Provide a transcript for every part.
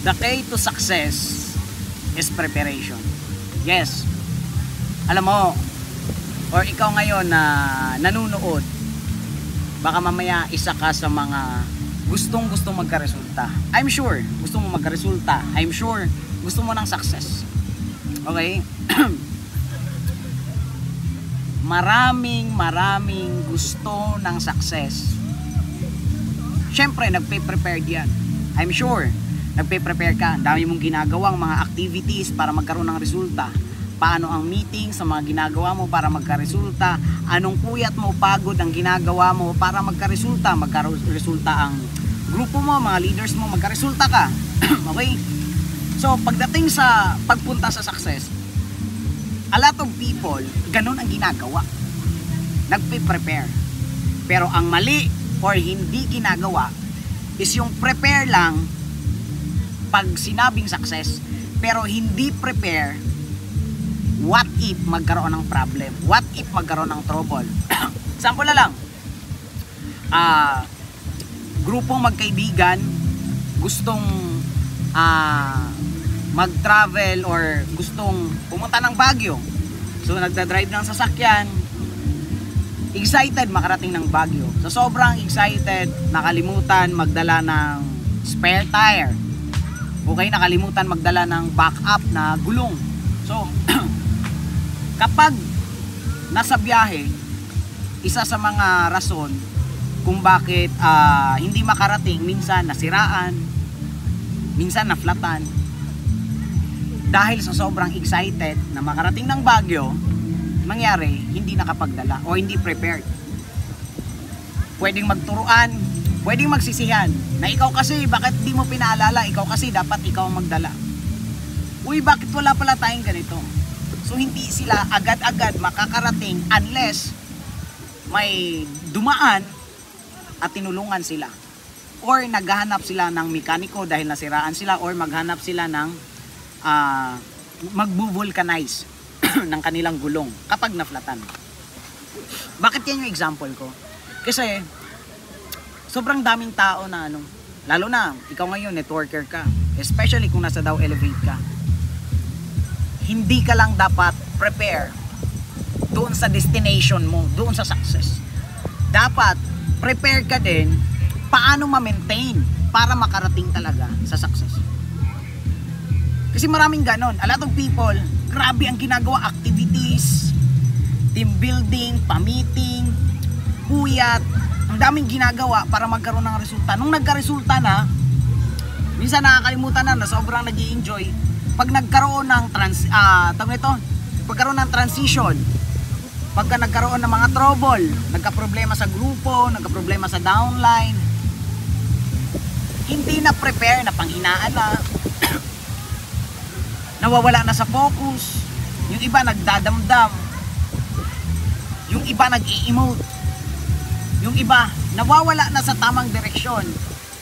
The key to success is preparation. Yes. Alam mo, or ikaw ngayon na nanunood, baka mamaya isa ka sa mga gustong magkaresulta. I'm sure gusto mo magkaresulta. I'm sure gusto mo ng success. Okay? Maraming gusto ng success. Siyempre, nagpe-prepare yan. I'm sure, nagpe-prepare ka. Ang dami mong ginagawang mga activities para magkaroon ng resulta. Paano ang meeting sa mga ginagawa mo para magkaresulta? Anong puyat mo, pagod ang ginagawa mo para magkaresulta? Magkaresulta ang grupo mo, mga leaders mo, magkaresulta ka. Okay? So, pagdating sa pagpunta sa success, a lot of people, ganun ang ginagawa. Nagpe-prepare. Pero ang mali or hindi ginagawa is yung prepare lang pag sinabing success, pero hindi prepare what if magkaroon ng problem, what if magkaroon ng trouble. Sample na lang, grupong magkaibigan gustong mag-travel or gustong pumunta ng Baguio. So nagda-drive ng sasakyan, excited makarating ng Baguio. So sobrang excited, nakalimutan magdala ng spare tire. Okay, nakalimutan magdala ng backup na gulong. So kapag nasa biyahe, isa sa mga rason kung bakit hindi makarating, minsan nasiraan, minsan naflatan, dahil sa sobrang excited na makarating ng Baguio, nangyari, hindi nakapagdala o hindi prepared. Pwedeng magturuan, pwedeng magsisihan na ikaw kasi, bakit di mo pinaalala, ikaw kasi dapat ikaw magdala. Uy, bakit wala pala tayong ganito? So hindi sila agad-agad makakarating unless may dumaan at tinulungan sila, or naghahanap sila ng mekaniko dahil nasiraan sila, or maghanap sila ng magbu-vulcanize ng kanilang gulong kapag naflatan. Bakit yan yung example ko? Kasi sobrang daming tao na lalo na ikaw ngayon networker ka, especially kung nasa Dow Elevate ka, hindi ka lang dapat prepare doon sa destination mo, doon sa success. Dapat prepare ka din paano ma-maintain para makarating talaga sa success. Kasi maraming ganon. A lot of people, grabe ang ginagawa, activities, team building, pa-meeting, puyat, ang daming ginagawa para magkaroon ng resulta. Nung nagka-resulta na, minsan nakakalimutan na sobrang nag-i-enjoy. Pag nagkaroon ng pagkaroon ng transition, pagka nagkaroon ng mga trouble, nagka-problema sa grupo, nagka-problema sa downline, hindi na prepare, na panghinaan na, nawawala na sa focus, yung iba nagdadamdam, yung iba nag-i-emote, yung iba nawawala na sa tamang direksyon,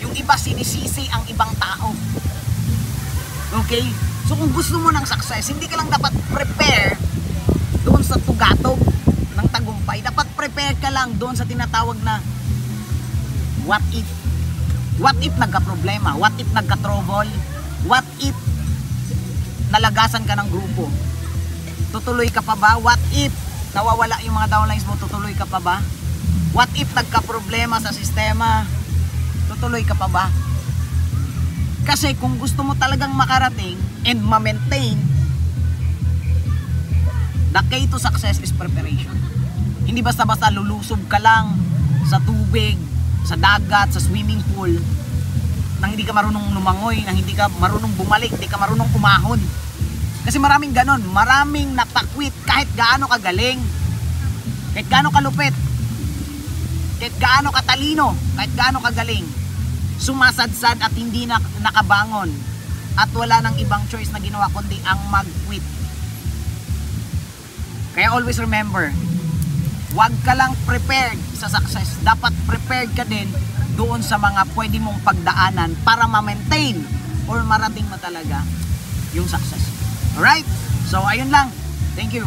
yung iba sinisisi ang ibang tao. Okay? So kung gusto mo ng success, hindi ka lang dapat prepare doon sa tugatog ng tagumpay. Dapat prepare ka lang doon sa tinatawag na what if. What if nagka-problema? What if nagka-trouble? What if nalagasan ka ng grupo? Tutuloy ka pa ba? What if nawawala yung mga downlines mo? Tutuloy ka pa ba? What if nagka-problema sa sistema? Tutuloy ka pa ba? Kasi kung gusto mo talagang makarating and ma-maintain, the key to success is preparation. Hindi basta-basta lulusob ka lang sa tubig, sa dagat, sa swimming pool, nang hindi ka marunong lumangoy, nang hindi ka marunong bumalik, hindi ka marunong umahon. Kasi maraming ganon, maraming napakwit kahit gaano kagaling, kahit gaano kalupit, kahit gaano katalino, kahit gaano kagaling, sumasadsad at hindi nakabangon at wala nang ibang choice na ginawa kundi ang mag-quit. Kaya always remember, wag ka lang prepared sa success, dapat prepared ka din doon sa mga pwede mong pagdaanan para ma-maintain or marating mo talaga yung success. Alright? So ayun lang. Thank you.